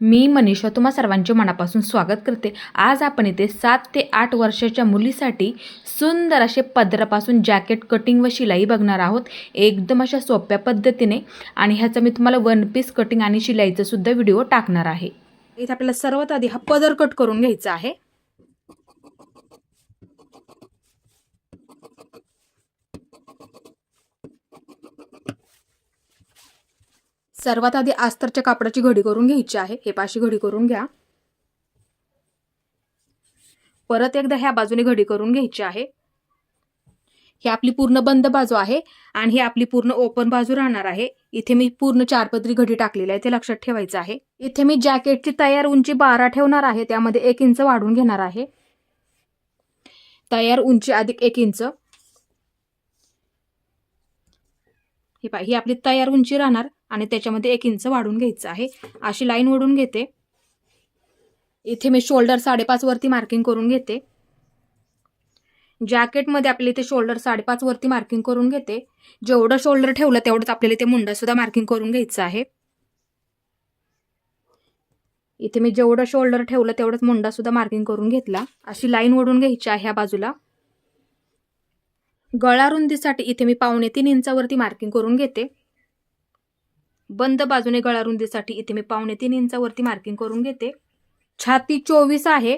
मी मनीषा तुम्हा सर्वांचे मनापासून स्वागत करते। आज आपण इथे 7 ते 8 वर्षाच्या मुलीसाठी सुंदर असे पदरापासून जॅकेट कटिंग व शिलाई बघणार आहोत, एकदम अशा सोप्या पद्धतीने। आणि ह्याचं मी तुम्हाला वन पीस कटिंग आणि शिलाईचा सुद्धा व्हिडिओ टाकणार आहे। इथे आपल्याला सर्वात आधी हा पदर कट करून घ्यायचा आहे। सर्वात आधी अस्तरच्या कापडाची घडी करून घ्यायची आहे। हे पाशी घडी करून घ्या। परत एकदा ह्या बाजूने घडी करून घ्यायची आहे। ही आपली पूर्ण बंद बाजू आहे आणि ही आपली पूर्ण ओपन बाजू राहणार आहे। इथे मी पूर्ण 4 पदरी घडी टाकलेली आहे, ते लक्षात ठेवायचं आहे। इथे मी जॅकेटची तयार उंची 12 ठेवणार आहे, त्यामध्ये 1 इंच वाढून घेणार आहे। तयार उंची अधिक 1 इंच। ही आपली तयार उंची राहणार आणि त्याच्यामध्ये 1 इंच वाढून घ्यायचं आहे। अशी लाईन ओढून घेते। इथे मी शोल्डर 5.5 वरती मार्किंग करून घेते। जॅकेटमध्ये आपल्याला इथे शोल्डर 5.5 वरती मार्किंग करून घेते। जेवढं शोल्डर ठेवलं तेवढंच आपल्याला इथे मुंडा सुद्धा मार्किंग करून घ्यायचं आहे। इथे मी जेवढं शोल्डर ठेवलं तेवढंच मुंडा सुद्धा मार्किंग करून घेतला। अशी लाईन ओढून घ्यायची आहे ह्या बाजूला। गळा रुंदीसाठी इथे मी 3.25 इंचावरती मार्किंग करून घेते। बंद बाजूने गळा रुंदीसाठी इथे मी 3.25 इंचावरती मार्किंग करून घेते। छाती 24 आहे।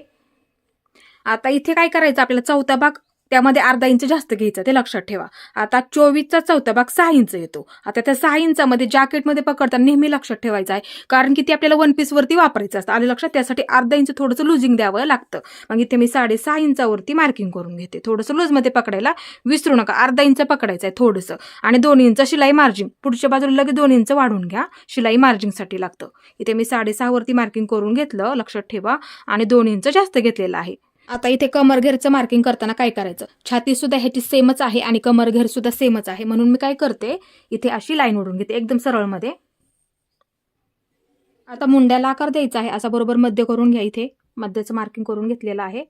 आता इथे काय करायचं, आपल्याला चौथा भाग त्यामध्ये अर्धा इंच जास्त घ्यायचा, ते लक्षात ठेवा। आता 24चा चौथा भाग 6 इंच येतो। आता त्या 6 इंचामध्ये जॅकेटमध्ये पकडताना नेहमी लक्षात ठेवायचं आहे, कारण की ते आपल्याला वन पीस वरती वापरायचं असतं। आले लक्षात? त्यासाठी अर्धा इंच थोडंसं लुजिंग द्यावं लागतं। मग इथे मी 6.5 इंचावरती मार्किंग करून घेते। थोडंसं लूजमध्ये पकडायला विसरू नका, अर्धा इंच पकडायचं आहे थोडंसं। आणि 2 इंच शिलाई मार्जिन, पुढच्या बाजूला लगेच 2 इंच वाढून घ्या, शिलाई मार्जिनसाठी लागतं। इथे मी 6.5 वरती मार्किंग करून घेतलं, लक्षात ठेवा, आणि 2 इंच जास्त घेतलेलं आहे। आता इथे कमर घेरचं मार्किंग करताना काय करायचं, छाती सुद्धा ह्याची सेमच आहे आणि कमर घेर सुद्धा सेमच आहे, म्हणून मी काय करते, इथे अशी लाईन ओढून घेते एकदम सरळमध्ये। आता मुंड्याला आकार द्यायचा आहे, असा बरोबर मध्य करून घ्या। इथे मध्याचं मार्किंग करून घेतलेलं आहे।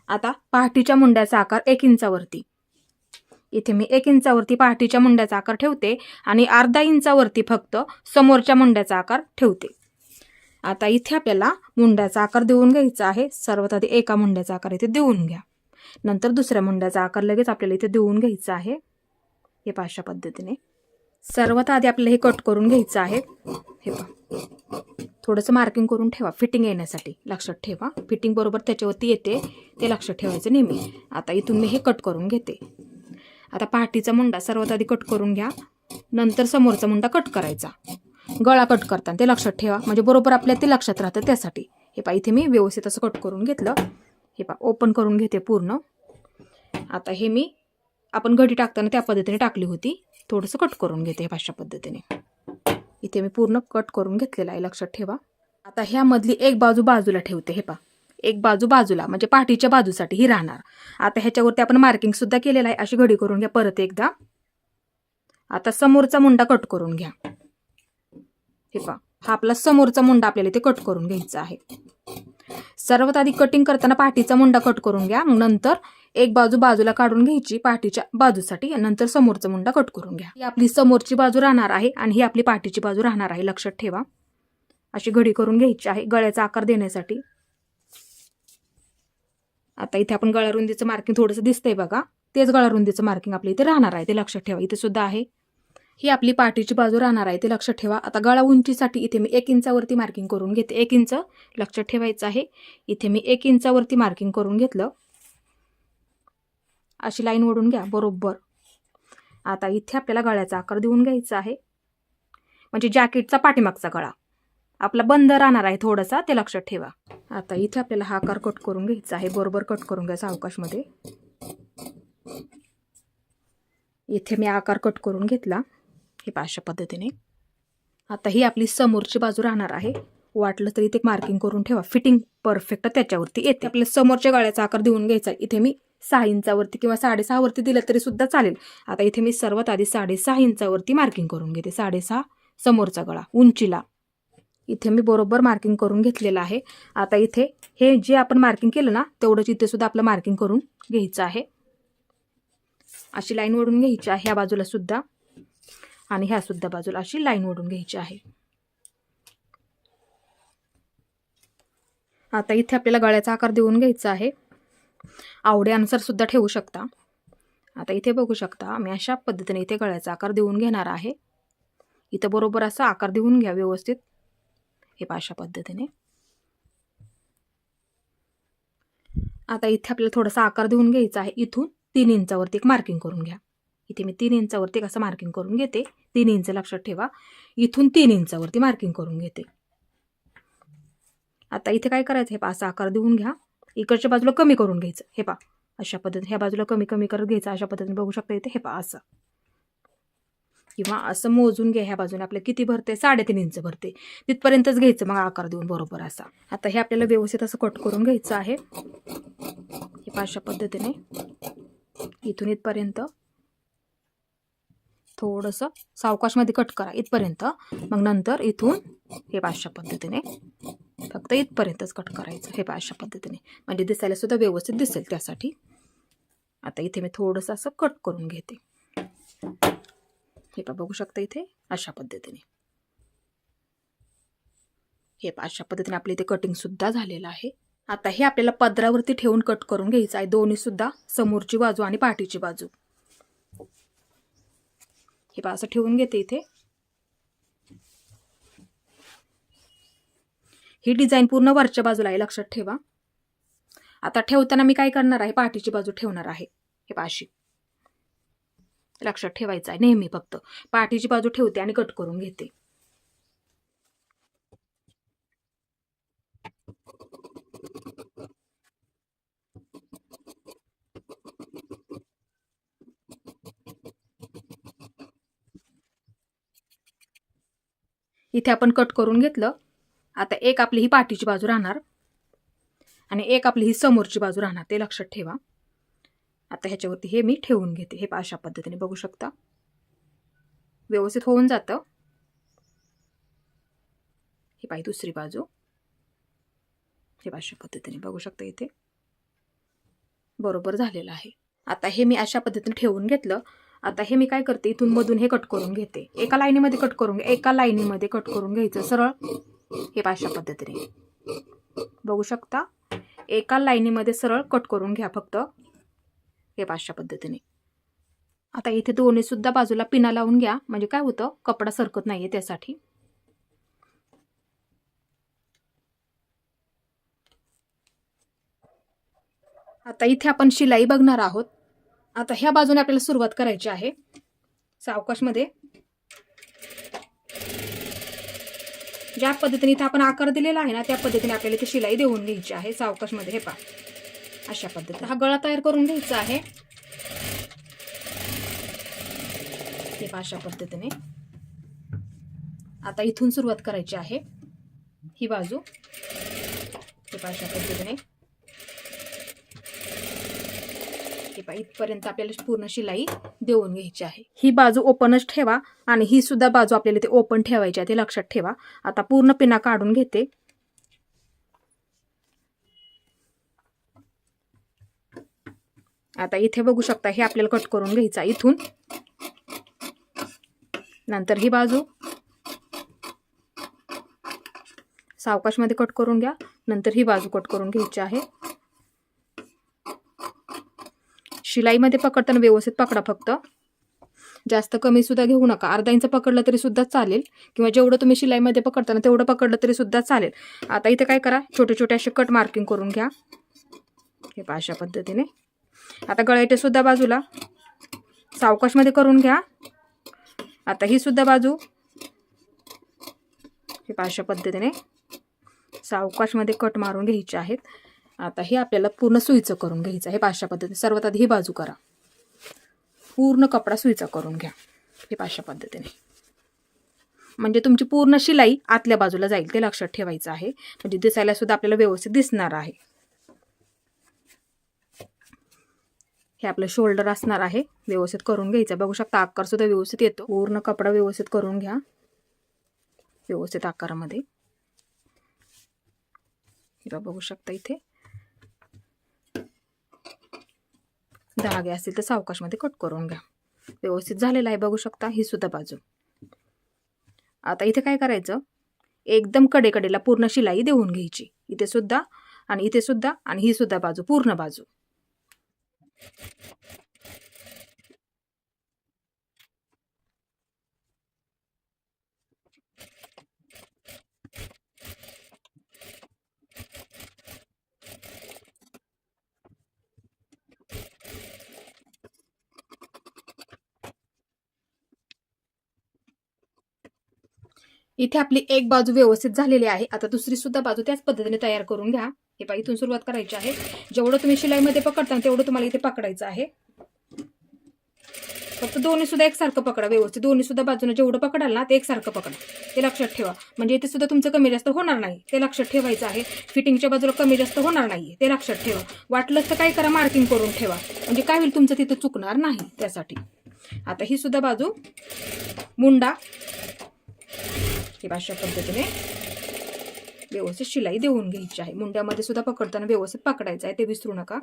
आता पहाटीच्या मुंड्याचा आकार 1 इंचावरती, इथे मी 1 इंचावरती पहाटीच्या मुंड्याचा आकार ठेवते आणि अर्धा इंचावरती फक्त समोरच्या मुंड्याचा आकार ठेवते। आता इथे आपल्याला मुंड्याचा आकार देऊन घ्यायचा आहे। सर्वात आधी एका मुंड्याचा आकार इथे देऊन घ्या, नंतर दुसऱ्या मुंड्याचा आकार लगेच आपल्याला इथे देऊन घ्यायचा आहे। हे अशा पद्धतीने सर्वात आधी आपल्याला हे कट करून घ्यायचं आहे। हे पहा, थोडंसं मार्किंग करून ठेवा फिटिंग येण्यासाठी, लक्षात ठेवा। फिटिंग बरोबर त्याच्यावरती येते, ते लक्षात ठेवायचं नेहमी। आता इथून मी हे कट करून घेते। आता पहाटीचा मुंडा सर्वात आधी कट करून घ्या, नंतर समोरचा मुंडा कट करायचा। गळा कट करताना ते लक्षात ठेवा, म्हणजे बरोबर आपल्याला ते लक्षात राहतं त्यासाठी। हे पहा, इथे मी व्यवस्थित असं कट करून घेतलं। हे पहा, ओपन करून घेते पूर्ण। आता हे मी आपण घडी टाकताना त्या पद्धतीने टाकली होती, थोडंसं कट करून घेते अशा पद्धतीने। इथे मी पूर्ण कट करून घेतलेलं आहे, लक्षात ठेवा। आता ह्या मधली एक बाजू बाजूला ठेवते। हे पहा, एक बाजू बाजूला म्हणजे पाठीच्या बाजूसाठी ही राहणार। आता ह्याच्यावरती आपण मार्किंग सुद्धा केलेलं आहे, अशी घडी करून घ्या परत एकदा। आता समोरचा मुंडा कट करून घ्या। हे पहा, हा आपला समोरचा मुंडा आपल्याला इथे कट करून घ्यायचा आहे। सर्वात आधी कटिंग करताना पाठीचा मुंडा कट करून घ्या, मग नंतर एक बाजू बाजूला काढून घ्यायची पाठीच्या बाजूसाठी, नंतर समोरचा मुंडा कट करून घ्या। ही आपली समोरची बाजू राहणार आहे आणि ही आपली पाठीची बाजू राहणार आहे, लक्षात ठेवा। अशी घडी करून घ्यायची आहे गळ्याचा आकार देण्यासाठी। आता इथे आपण गळा रुंदीचं मार्किंग थोडंसं दिसतंय बघा, तेच गळा रुंदीचं मार्किंग आपल्या इथे राहणार आहे, ते लक्षात ठेवा। इथे सुद्धा आहे, ही आपली पाठीची बाजू राहणार आहे, ते लक्षात ठेवा। आता गळा उंचीसाठी इथे मी 1 इंचावरती मार्किंग करून घेते। 1 इंच लक्षात ठेवायचं आहे। इथे मी 1 इंचावरती मार्किंग करून घेतलं। अशी लाईन ओढून घ्या बरोबर। आता इथे आपल्याला गळ्याचा आकार देऊन घ्यायचा आहे, म्हणजे जॅकेटचा पाठीमागचा गळा आपला बंद राहणार आहे थोडासा, ते लक्षात ठेवा। आता इथे आपल्याला हा आकार कट करून घ्यायचा आहे, बरोबर कट करून घ्यायचा अवकाशमध्ये। इथे मी आकार कट करून घेतला, हे अशा पद्धतीने। आता ही आपली समोरची बाजू राहणार आहे, वाटलं तरी ते मार्किंग करून ठेवा, फिटिंग परफेक्ट त्याच्यावरती येते। आपल्या समोरच्या गळ्याचा आकार देऊन घ्यायचा। इथे मी 6 इंचावरती किंवा 6.5 वरती दिलं तरी सुद्धा चालेल। आता इथे मी सर्वात आधी 6.5 इंचावरती मार्किंग करून घेते। 6.5 समोरचा गळा उंचीला इथे मी बरोबर मार्किंग करून घेतलेलं आहे। आता इथे हे जे आपण मार्किंग केलं ना, तेवढंच इथे सुद्धा आपलं मार्किंग करून घ्यायचं आहे। अशी लाईन ओढून घ्यायची आहे ह्या बाजूला सुद्धा आणि ह्या सुद्धा बाजूला अशी लाईन ओढून घ्यायची आहे। आता इथे आपल्याला गळ्याचा आकार देऊन घ्यायचा आहे. आवडीनुसार सुद्धा ठेवू शकता. आता इथे बघू शकता मी अशा पद्धतीने इथे गळ्याचा आकार देऊन घेणार आहे. इथं बरोबर असा आकार देऊन घ्या व्यवस्थित. हे अशा पद्धतीने. आता इथे आपल्याला थोडासा आकार देऊन घ्यायचा आहे. इथून 3 इंचावरती एक मार्किंग करून घ्या. इथे मी 3 इंचावरती कसं मार्किंग करून घेते. 3 इंच लक्षात ठेवा. इथून 3 इंचावरती मार्किंग करून घेते. आता इथे काय करायचं, हे असा आकार देऊन घ्या. इकडच्या बाजूला कमी करून घ्यायचं. हे अशा पद्धतीने ह्या बाजूला कमी कमी करत घ्यायचं. अशा पद्धतीने बघू शकता इथे. हे असं किंवा असं मोजून घ्या. ह्या बाजूने आपल्याला किती भरते, 3.5 इंच भरते, तिथपर्यंतच घ्यायचं मग आकार देऊन बरोबर असा. आता हे आपल्याला व्यवस्थित असं कट करून घ्यायचं आहे. हे अशा पद्धतीने इथून इथपर्यंत थोडंसं सावकाशमध्ये कट करा इथपर्यंत. मग नंतर इथून हे अशा पद्धतीने फक्त इथपर्यंतच कट करायचं. हे अशा पद्धतीने म्हणजे दिसायला सुद्धा व्यवस्थित दिसेल त्यासाठी. आता इथे मी थोडंसं असं कट करून घेते. हे बघू शकता इथे अशा पद्धतीने. हे अशा पद्धतीने आपल्या इथे कटिंग सुद्धा झालेलं आहे. आता हे आपल्याला पदरावरती ठेवून कट करून घ्यायचं आहे. दोन्ही सुद्धा, समोरची बाजू आणि पाठीची बाजू. हे असं ठेवून घेते इथे. ही डिझाईन पूर्ण वरच्या बाजूला आहे लक्षात ठेवा. आता ठेवताना मी काय करणार आहे, पाठीची बाजू ठेवणार आहे. हे अशी लक्षात ठेवायचं आहे नेहमी. फक्त पाठीची बाजू ठेवते आणि कट करून घेते. इथे आपण कट करून घेतलं. आता एक आपली ही पाठीची बाजू राहणार आणि एक आपली ही समोरची बाजू राहणार, ते लक्षात ठेवा. आता ह्याच्यावरती हे मी ठेवून घेते. हे अशा पद्धतीने बघू शकता व्यवस्थित होऊन जातं. ही पाही दुसरी बाजू. हे अशा पद्धतीने बघू शकता इथे बरोबर झालेलं आहे. आता हे मी अशा पद्धतीने ठेवून घेतलं. आता हे मी काय करते, इथून मधून हे कट करून घेते. एका लाईनीमध्ये कट करून एका लाईनीमध्ये कट करून घ्यायचं सरळ. हे अशा पद्धतीने बघू शकता. एका लाईनीमध्ये सरळ कट करून घ्या फक्त. हे अशा पद्धतीने. आता इथे दोन्ही सुद्धा बाजूला पिना लावून घ्या, म्हणजे काय होतं, कपडा सरकत नाहीये त्यासाठी. आता इथे आपण शिलाई बघणार आहोत. आता ह्या बाजूने आपल्याला सुरुवात करायची आहे. सावकाशमध्ये ज्या पद्धतीने इथे आपण आकार दिलेला आहे ना, त्या पद्धतीने आपल्याला इथे शिलाई देऊन घ्यायची आहे सावकाशमध्ये. हे अशा पद्धतीने हा गळा तयार करून घ्यायचा आहे. हे अशा पद्धतीने. आता इथून सुरुवात करायची आहे. ही बाजू हे अशा पद्धतीने. इथपर्यंत आपल्याला पूर्ण शिलाई देऊन घ्यायची आहे. ही बाजू ओपनच ठेवा आणि ही सुद्धा बाजू आपल्याला ते ओपन ठेवायची आहे, ते लक्षात ठेवा. आता पूर्ण पिना काढून घेते. आता इथे बघू शकता हे आपल्याला कट करून घ्यायचं इथून. नंतर ही बाजू सावकाशमध्ये कट करून घ्या. नंतर ही बाजू कट करून घ्यायची आहे. शिलाईमध्ये पकडताना व्यवस्थित पकडा फक्त. जास्त कमी सुद्धा घेऊ नका. अर्धा इंच पकडलं तरी सुद्धा चालेल, किंवा जेवढं तुम्ही शिलाईमध्ये पकडताना तेवढं पकडलं तरी सुद्धा चालेल. आता इथे काय करा, छोटे छोटे असे कट मार्किंग करून घ्या. हे अशा पद्धतीने. आता गळ्याच्या सुद्धा बाजूला सावकाशमध्ये करून घ्या. आता ही सुद्धा बाजू हे अशा पद्धतीने सावकाशमध्ये कट मारून घ्यायचे आहेत. आता हे आपल्याला पूर्ण सुईचं करून घ्यायचं आहे. अशा पद्धतीने सर्वात आधी ही बाजू करा. पूर्ण कपडा सुईचा करून घ्या. हे अशा पद्धतीने, म्हणजे तुमची पूर्ण शिलाई आतल्या बाजूला जाईल, ते लक्षात ठेवायचं आहे. म्हणजे दिसायला सुद्धा आपल्याला व्यवस्थित दिसणार आहे. हे आपलं शोल्डर असणार आहे. व्यवस्थित करून घ्यायचं. बघू शकता आकार सुद्धा व्यवस्थित येतो. पूर्ण कपडा व्यवस्थित करून घ्या व्यवस्थित आकारामध्ये. हे बघू शकता इथे धागे असतील तर सावकाशमध्ये कट करून घ्या. व्यवस्थित झालेलं आहे बघू शकता ही सुद्धा बाजू. आता इथे काय करायचं, एकदम कडेकडेला पूर्ण शिलाई देऊन घ्यायची. इथे सुद्धा आणि इथे सुद्धा आणि ही सुद्धा बाजू, पूर्ण बाजू. इथे आपली एक बाजू व्यवस्थित झालेली आहे. आता दुसरी सुद्धा बाजू त्याच पद्धतीने तयार करून घ्या. हे पहा, इथून सुरुवात करायची आहे. जेवढं तुम्ही शिलाईमध्ये पकडता तेवढं तुम्हाला इथे पकडायचं आहे. फक्त दोन्ही सुद्धा एकसारखं पकडा व्यवस्थित. दोन्ही सुद्धा बाजूने जेवढं पकडाल ना ते एकसारखं पकडा, ते लक्षात ठेवा. म्हणजे इथे सुद्धा तुमचं कमी जास्त होणार नाही, ते लक्षात ठेवायचं आहे. फिटिंगच्या बाजूला कमी जास्त होणार नाहीये, ते लक्षात ठेवा. वाटलंच तर काय करा, मार्किंग करून ठेवा, म्हणजे काय होईल, तुमचं तिथं चुकणार नाही त्यासाठी. आता ही सुद्धा बाजू मुंडा हे अशा पद्धतीने व्यवस्थित शिलाई देऊन घ्यायची आहे. मुंड्यामध्ये सुद्धा पकडताना व्यवस्थित पकडायचं आहे, ते विसरू नका.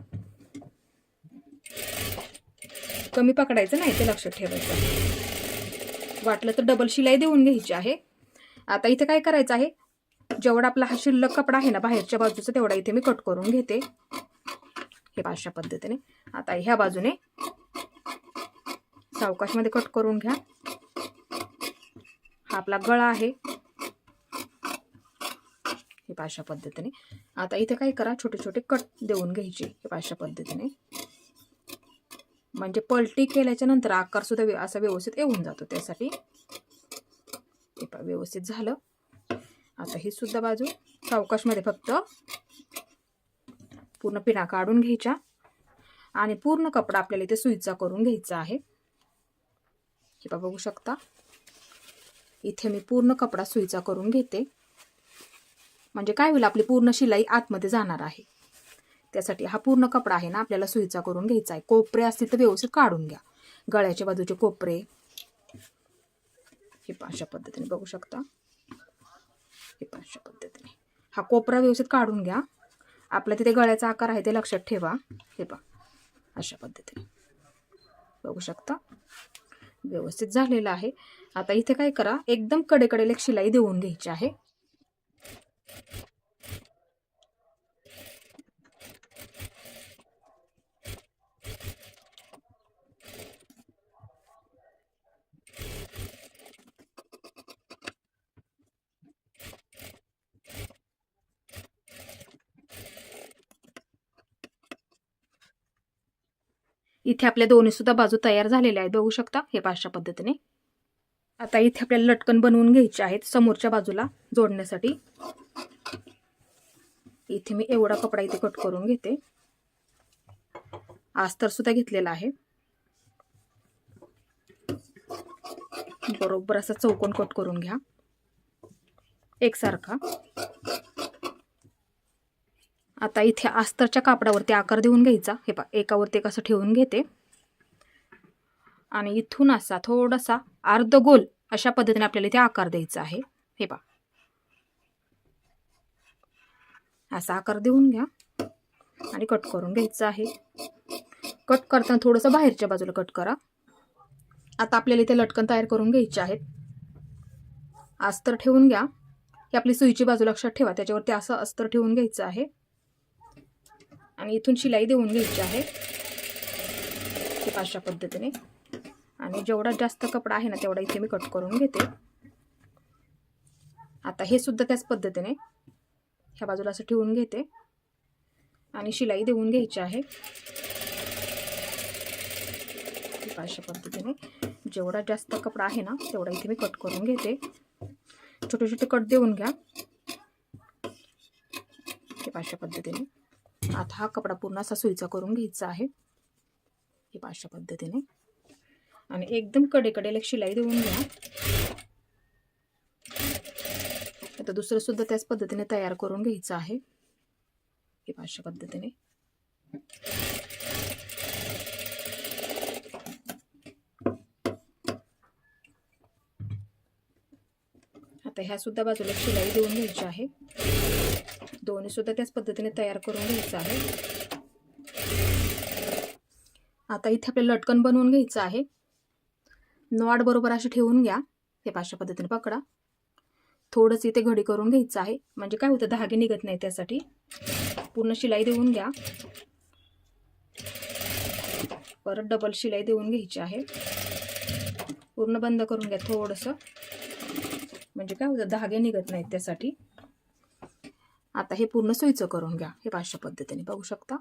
कमी पकडायचं नाही, ते लक्षात ठेवायचं. वाटलं तर डबल शिलाई देऊन घ्यायची आहे. आता इथे काय करायचं आहे, जेवढा आपला हा शिल्लक कपडा आहे ना बाहेरच्या बाजूचा, तेवढा इथे मी कट करून घेते हे अशा पद्धतीने. आता ह्या बाजूने सावकाशमध्ये कट करून घ्या. हा आपला गळा आहे हे अशा पद्धतीने. आता इथे काय करा, छोटे छोटे कट देऊन घ्यायचे हे अशा पद्धतीने. म्हणजे पलटी केल्याच्या नंतर आकार सुद्धा असा व्यवस्थित येऊन जातो, त्यासाठी. हे पहा, व्यवस्थित झालं. आता ही सुद्धा बाजू सावकाशमध्ये फक्त पूर्ण पिना काढून घ्यायच्या आणि पूर्ण कपडा आपल्याला इथे सुईचा करून घ्यायचा आहे. हे पहा, बघू शकता इथे मी पूर्ण कपडा सुईचा करून घेते. म्हणजे काय होईल, आपली पूर्ण शिलाई आतमध्ये जाणार आहे. त्यासाठी हा पूर्ण कपडा आहे ना आपल्याला सुईचा करून घ्यायचा आहे. कोपरे असतील तर व्यवस्थित काढून घ्या, गळ्याच्या बाजूचे कोपरे. हे अशा पद्धतीने बघू शकता. हे अशा पद्धतीने हा कोपरा व्यवस्थित काढून घ्या. आपला तिथे गळ्याचा आकार आहे ते लक्षात ठेवा. हे पहा, अशा पद्धतीने बघू शकता व्यवस्थित झालेलं आहे. आता इथे काय करा, एकदम कडेकडेला एक शिलाई देऊन घ्यायची आहे. इथे आपल्या दोन्ही सुद्धा बाजू तयार झालेल्या आहेत, बघू शकता हे अशा पद्धतीने. आता इथे आपल्याला लटकन बनवून घ्यायचे आहेत समोरच्या बाजूला जोडण्यासाठी. इथे मी एवढा कपडा इथे कट करून घेते. अस्तर सुद्धा घेतलेला आहे. बरोबर असा चौकोन कट करून घ्या एकसारखा. आता इथे अस्तरच्या कापडावरती आकार देऊन घ्यायचा. हे पहा, एकावरती एक असं ठेवून घेते आणि इथून असा थोडासा अर्ध गोल अशा पद्धतीने आपल्याला इथे आकार द्यायचा आहे. हे पहा, असा आकार देऊन घ्या आणि कट करून घ्यायचं आहे. कट करताना थोडंसं बाहेरच्या बाजूला कट करा. आता आपल्याला इथे लटकन तयार करून घ्यायचे आहेत. अस्तर ठेवून घ्या. ही आपली सुईची बाजू लक्षात ठेवा, त्याच्यावरती असं अस्तर ठेवून घ्यायचं आहे आणि इथून शिलाई देऊन घ्यायची आहे हे अशा पद्धतीने. आणि जेवढा जास्त कपडा आहे ना तेवढा इथे मी कट करून घेते. आता हे सुद्धा त्याच पद्धतीने ह्या बाजूला असं ठेवून घेते आणि शिलाई देऊन घ्यायची आहे अशा पद्धतीने. जेवढा जास्त कपडा आहे ना तेवढा इथे मी कट करून घेते. छोटे छोटे कट देऊन घ्या हे अशा पद्धतीने. आता हा कपडा पूर्ण असा सुईचा करून घ्यायचा आहे हे अशा पद्धतीने आणि एकदम कडेकडेला एक शिलाई देऊन घ्या. आता दुसरं सुद्धा त्याच पद्धतीने तयार करून घ्यायचं आहे हे अशा पद्धतीने. आता ह्या सुद्धा बाजूला शिलाई देऊन घ्यायची आहे. दोन्ही सुद्धा त्याच पद्धतीने तयार करून घ्यायचं आहे. आता इथे आपल्याला लटकन बनवून घ्यायचं आहे. नॉट बरोबर अशी ठेवून घ्या हे अशा पद्धतीने पकडा. थोडंच इथे घडी करून घ्यायचं आहे, म्हणजे काय होतं धागे निघत नाही, त्यासाठी पूर्ण शिलाई देऊन घ्या. परत डबल शिलाई देऊन घ्यायची आहे. पूर्ण बंद करून घ्या थोडंसं, म्हणजे काय होतं धागे निघत नाहीत त्यासाठी. आता हे पूर्ण सुईचं करून घ्या. हे अशा पद्धतीने बघू शकता.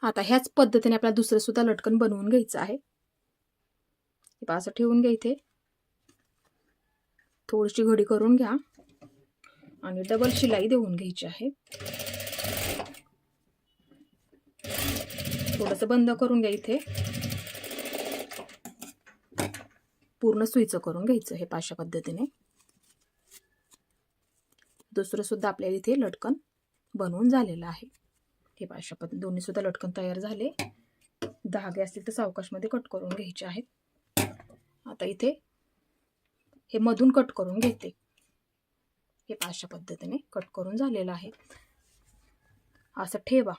आता ह्याच पद्धतीने आपल्याला दुसरं सुद्धा लटकन बनवून घ्यायचं आहे. हे असं ठेवून घ्या. इथे थोडीशी घडी करून घ्या आणि डबल शिलाई देऊन घ्यायची आहे. थोडंसं बंद करून घ्या. इथे पूर्ण सुईचं करून घ्यायचं. हे अशा पद्धतीने दुसरं सुद्धा आपल्याला इथे लटकन बनवून झालेलं आहे. हे अशा पद्धतीने दोन्ही सुद्धा लटकन तयार झाले. धागे असतील तर सावकाशमध्ये कट करून घ्यायचे आहेत. आता इथे हे मधून कट करून घेते. हे अशा पद्धतीने कट करून झालेलं आहे. असं ठेवा.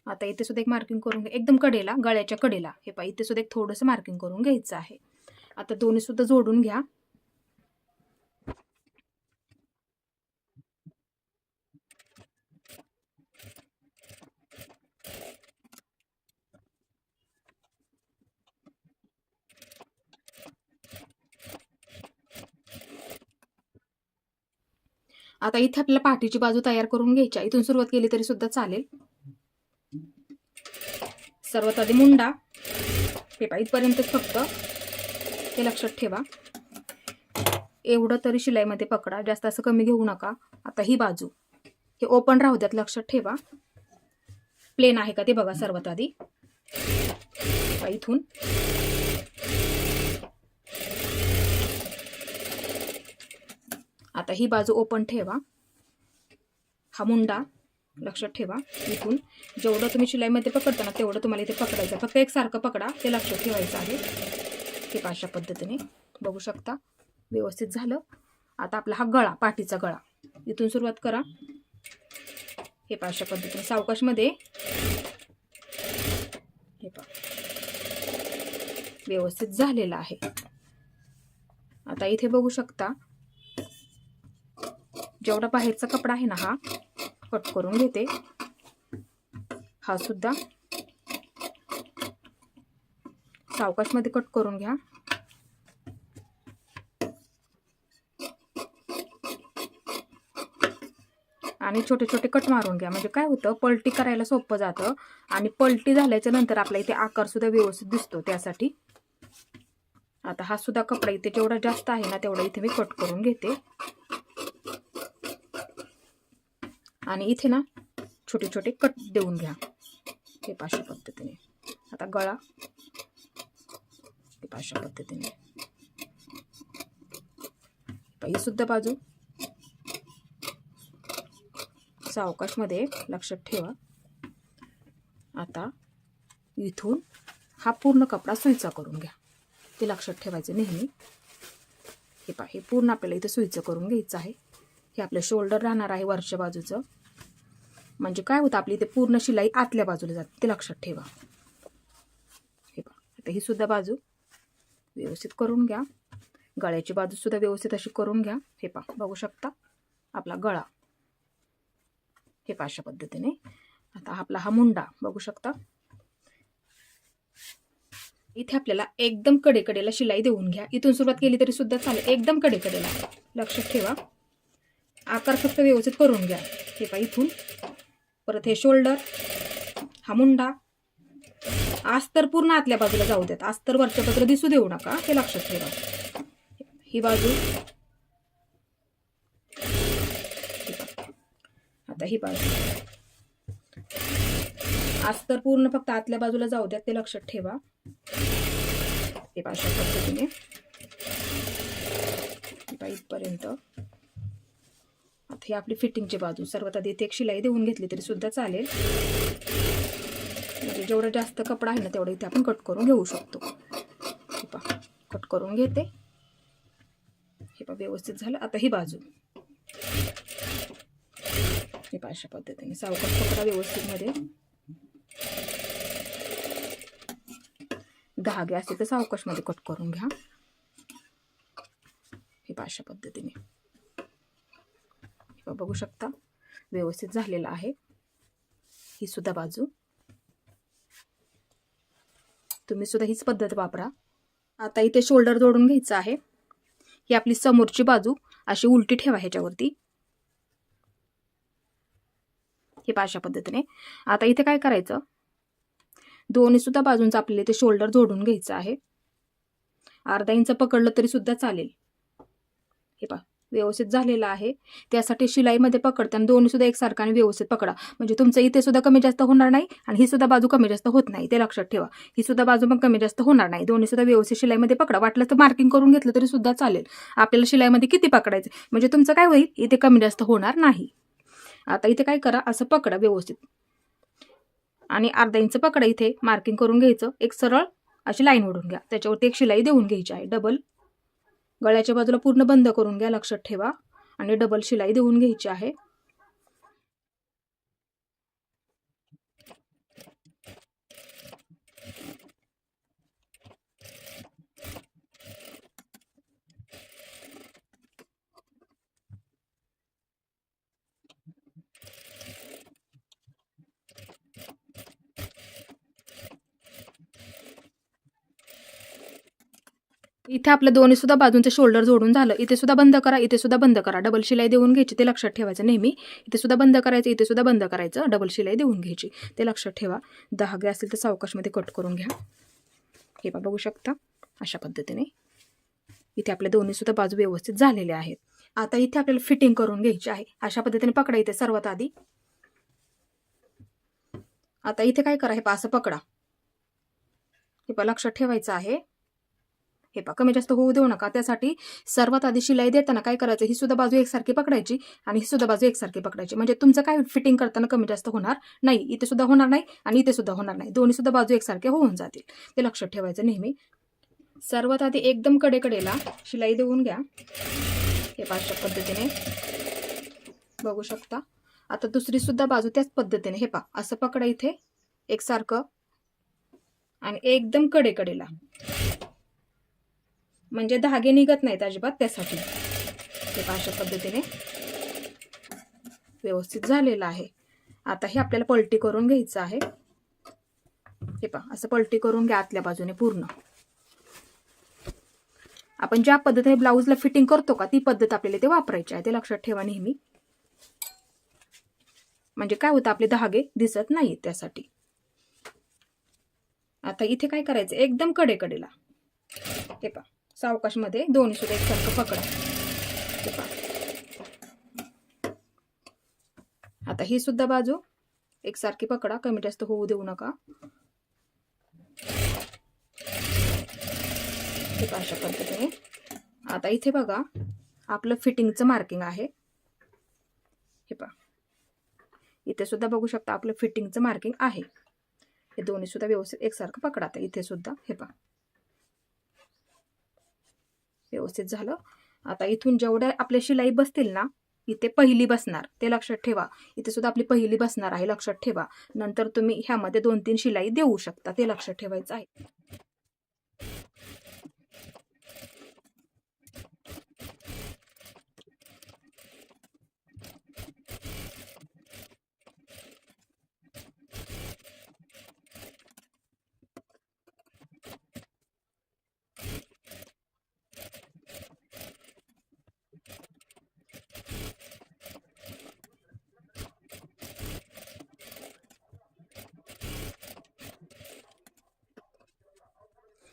आता इथे सुद्धा एक मार्किंग करून घ्या, एकदम कडेला, गळ्याच्या कडेला. हे पहा इथे सुद्धा एक थोडंसं मार्किंग करून घ्यायचं आहे. आता दोन्ही सुद्धा जोडून घ्या. आता इथे आपल्याला पाठीची बाजू तयार करून घ्यायची. इथून सुरुवात केली तरी सुद्धा चालेल. सर्वात आधी मुंडा, हे पहा इथपर्यंत फक्त, हे लक्षात ठेवा. एवढं तरी शिलाईमध्ये पकडा, जास्त असं कमी घेऊ नका. आता ही बाजू हे ओपन राहू द्यात, लक्षात ठेवा. प्लेन आहे का ते बघा सर्वात आधी. इथून आता ही बाजू ओपन ठेवा. हा मुंडा लक्षात ठेवा. इथून जेवढं तुम्ही शिलाईमध्ये पकडताना तेवढं तुम्हाला इथे पकडायचं. फक्त एकसारखं पकडा, ते लक्षात ठेवायचं आहे. हे अशा पद्धतीने बघू शकता. व्यवस्थित झालं. आता आपला हा गळा, पाठीचा गळा, इथून सुरुवात करा. हे अशा पद्धतीने सावकाशमध्ये हे पहा व्यवस्थित झालेलं आहे. आता इथे बघू शकता जेवढा बाहेरचा कपडा आहे ना, हा कट करून घेते. हा सुद्धा सावकाशमध्ये कट करून घ्या. आणि छोटे छोटे कट मारून घ्या, म्हणजे काय होतं पलटी करायला सोपं जातं. आणि पलटी झाल्याच्या नंतर आपल्या इथे आकार सुद्धा व्यवस्थित दिसतो, त्यासाठी. आता हा सुद्धा कपडा इथे जेवढा जास्त आहे ना तेवढा इथे मी कट करून घेते. आणि इथे ना छोटे छोटे कट देऊन घ्या. हे अशा पद्धतीने. आता गळा हे अशा पद्धतीने. ही सुद्धा बाजू सावकाशमध्ये लक्षात ठेवा. आता इथून हा पूर्ण कपडा सुईचा करून घ्या, ते लक्षात ठेवायचं नेहमी. हे पहा हे पूर्ण आपल्याला इथे सुईचं करून घ्यायचं आहे. हे आपलं शोल्डर राहणार आहे वरच्या बाजूचं, म्हणजे काय होतं आपली इथे पूर्ण शिलाई आतल्या बाजूला जाते, ते लक्षात ठेवा. हे पहा आता ही सुद्धा बाजू व्यवस्थित करून घ्या. गळ्याची बाजू सुद्धा व्यवस्थित अशी करून घ्या. हे पहा बघू शकता आपला गळा हे अशा पद्धतीने. आता आपला हा मुंडा बघू शकता. इथे आपल्याला एकदम कडेकडेला शिलाई देऊन घ्या. इथून सुरुवात केली तरी सुद्धा चालेल, एकदम कडेकडेला लक्षात ठेवा. आकार फक्त व्यवस्थित करून घ्या. हे पहा इथून परत हे शोल्डर, हा मुंडा, अस्तर पूर्ण आतल्या बाजूला जाऊ देत, अस्तर वरच्या बाजूला दिसू देऊ नका, हे लक्षात ठेवा. ही बाजू, आता ही बाजू, अस्तर पूर्ण फक्त आतल्या बाजूला जाऊ द्या, ते लक्षात ठेवा. हे अशा पद्धतीने इथपर्यंत. आता ही आपली फिटिंगची बाजू. सर्वात आधी इथे एक शिलाई देऊन घेतली तरी सुद्धा चालेल, म्हणजे जेवढा जास्त कपडा आहे ना तेवढा इथे आपण कट करून घेऊ शकतो. हे पहा कट करून घेते. हे पहा व्यवस्थित झालं. आता ही बाजू हे पहा अशा पद्धतीने सावकाश कपडा व्यवस्थित मध्ये. धागे असते तर सावकाशमध्ये कट करून घ्या. अशा पद्धतीने बघू शकता व्यवस्थित झालेला आहे। ही सुद्धा बाजू तुम्ही सुद्धा हीच पद्धत वापरा। आता इथे शोल्डर जोडून घ्यायचं आहे। ही आपली समोरची बाजू अशी उलटी ठेवा ह्याच्यावरती, हे अशा पद्धतीने। आता इथे काय करायचं, दोन्ही सुद्धा बाजूंचा आपल्याला इथे शोल्डर जोडून घ्यायचं आहे। अर्धा इंच पकडलं तरी सुद्धा चालेल। हे पहा व्यवस्थित झालेलं आहे। त्यासाठी शिलाईमध्ये पकडताना दोन्ही सुद्धा एकसारखा आणि व्यवस्थित पकडा, म्हणजे तुमचं इथे सुद्धा कमी जास्त होणार नाही आणि ही सुद्धा बाजू कमी जास्त होत नाही, ते लक्षात ठेवा। ही सुद्धा बाजू पण कमी जास्त होणार नाही, दोन्ही सुद्धा व्यवस्थित शिलाईमध्ये पकडा। वाटलं तर मार्किंग करून घेतलं तरी सुद्धा चालेल, आपल्याला शिलाईमध्ये किती पकडायचं म्हणजे तुमचं काय होईल, इथे कमी जास्त होणार नाही। आता इथे काय करा, असं पकडा व्यवस्थित आणि अर्धा इंच पकडा, इथे मार्किंग करून घ्यायचं। एक सरळ अशी लाईन ओढून घ्या, त्याच्यावरती एक शिलाई देऊन घ्यायची आहे। डबल गळ्याच्या बाजूला पूर्ण बंद करून घ्या, लक्षात ठेवा, आणि डबल शिलाई देऊन घ्यायची आहे। इथे आपल्या दोन्ही सुद्धा बाजूंचे शोल्डर जोडून झालं। इथे सुद्धा बंद करा, इथे सुद्धा बंद करा, डबल शिलाई देऊन घ्यायची, ते लक्षात ठेवायचं नेहमी। इथे सुद्धा बंद करायचं, इथे सुद्धा बंद करायचं, डबल शिलाई देऊन घ्यायची, ते लक्षात ठेवा। धागे असतील तर सावकाशमध्ये कट करून घ्या। हे बघू शकता अशा पद्धतीने इथे आपल्या दोन्ही सुद्धा बाजू व्यवस्थित झालेल्या आहेत। आता इथे आपल्याला फिटिंग करून घ्यायची आहे। अशा पद्धतीने पकडा इथे सर्वात आधी। आता इथे काय करा, हे असं पकडा, हे लक्षात ठेवायचं आहे। हे कमी जास्त होऊ देऊ नका, त्यासाठी सर्वात आधी शिलाई देताना काय करायचं, ही सुद्धा बाजू एकसारखी पकडायची आणि ही सुद्धा बाजू एकसारखी पकडायची, म्हणजे तुमचं काय फिटिंग करताना कमी जास्त होणार नाही। इथे सुद्धा होणार नाही आणि इथे सुद्धा होणार नाही, दोन्ही सुद्धा बाजू एकसारखे होऊन जातील, ते लक्षात ठेवायचं नेहमी। सर्वात आधी एकदम कडेकडेला शिलाई देऊन घ्या, हे अशा पद्धतीने बघू शकता। आता दुसरी सुद्धा बाजू त्याच पद्धतीने हे असं पकडा इथे एकसारखं आणि एकदम कडेकडेला, म्हणजे धागे निघत नाहीत अजिबात, त्यासाठी हे अशा पद्धतीने व्यवस्थित झालेलं आहे। आता हे आपल्याला पलटी करून घ्यायचं आहे। हे असं पलटी करून घ्या आतल्या बाजूने पूर्ण। आपण ज्या पद्धतीने ब्लाऊजला फिटिंग करतो का, ती पद्धत आपल्याला ते वापरायची आहे, ते लक्षात ठेवा नेहमी, म्हणजे काय होतं, आपले धागे दिसत नाहीत, त्यासाठी। आता इथे काय करायचं, एकदम कडेकडेला हे सावकाश मध्ये दोन्ही सुद्धा एकसारखं पकडा, आता ही सुद्धा बाजू एकसारखी पकडा, कमी जास्त होऊ देऊ नका, अशा पद्धतीने। आता इथे बघा आपलं फिटिंगचं मार्किंग आहे, हे इथे सुद्धा बघू शकता आपलं फिटिंगचं मार्किंग आहे। हे दोन्ही सुद्धा व्यवस्थित एकसारखं पकडा, इथे सुद्धा हे व्यवस्थित झालं। आता इथून जेवढ्या आपल्या शिलाई बसतील ना, इथे पहिली बसणार, ते लक्षात ठेवा, इथे सुद्धा आपली पहिली बसणार आहे, लक्षात ठेवा। नंतर तुम्ही ह्यामध्ये 2-3 शिलाई देऊ शकता, ते लक्षात ठेवायचं आहे।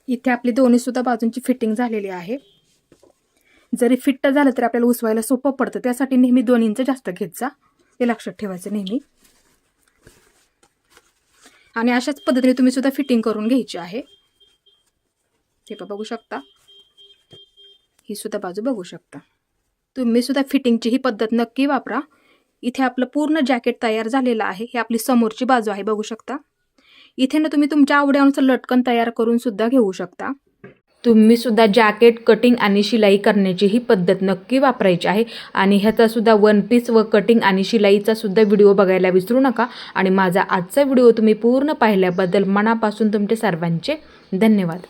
इथे आपली दोन्ही सुद्धा बाजूंची फिटिंग झालेली आहे। जरी फिट झालं तर आपल्याला उसवायला सोपं पडतं, त्यासाठी नेहमी 2 इंच जास्त घेत जा, हे लक्षात ठेवायचं नेहमी। आणि अशाच पद्धतीने तुम्ही सुद्धा फिटिंग करून घ्यायची आहे। हे बघू शकता, ही सुद्धा बाजू बघू शकता। तुम्ही सुद्धा फिटिंगची ही पद्धत नक्की वापरा। इथे आपलं पूर्ण जॅकेट तयार झालेलं आहे। ही आपली समोरची बाजू आहे, बघू शकता। इथे ना तुम्ही तुमच्या आवडीनुसार लटकन तयार करून सुद्धा घेऊ शकता। तुम्ही सुद्धा जॅकेट कटिंग आणि शिलाई करण्याची ही पद्धत नक्की वापरायची आहे। आणि ह्याचा सुद्धा 1 पीस व कटिंग आणि शिलाईचा सुद्धा व्हिडिओ बघायला विसरू नका। आणि माझा आजचा व्हिडिओ तुम्ही पूर्ण पाहिल्याबद्दल मनापासून तुमचे सर्वांचे धन्यवाद।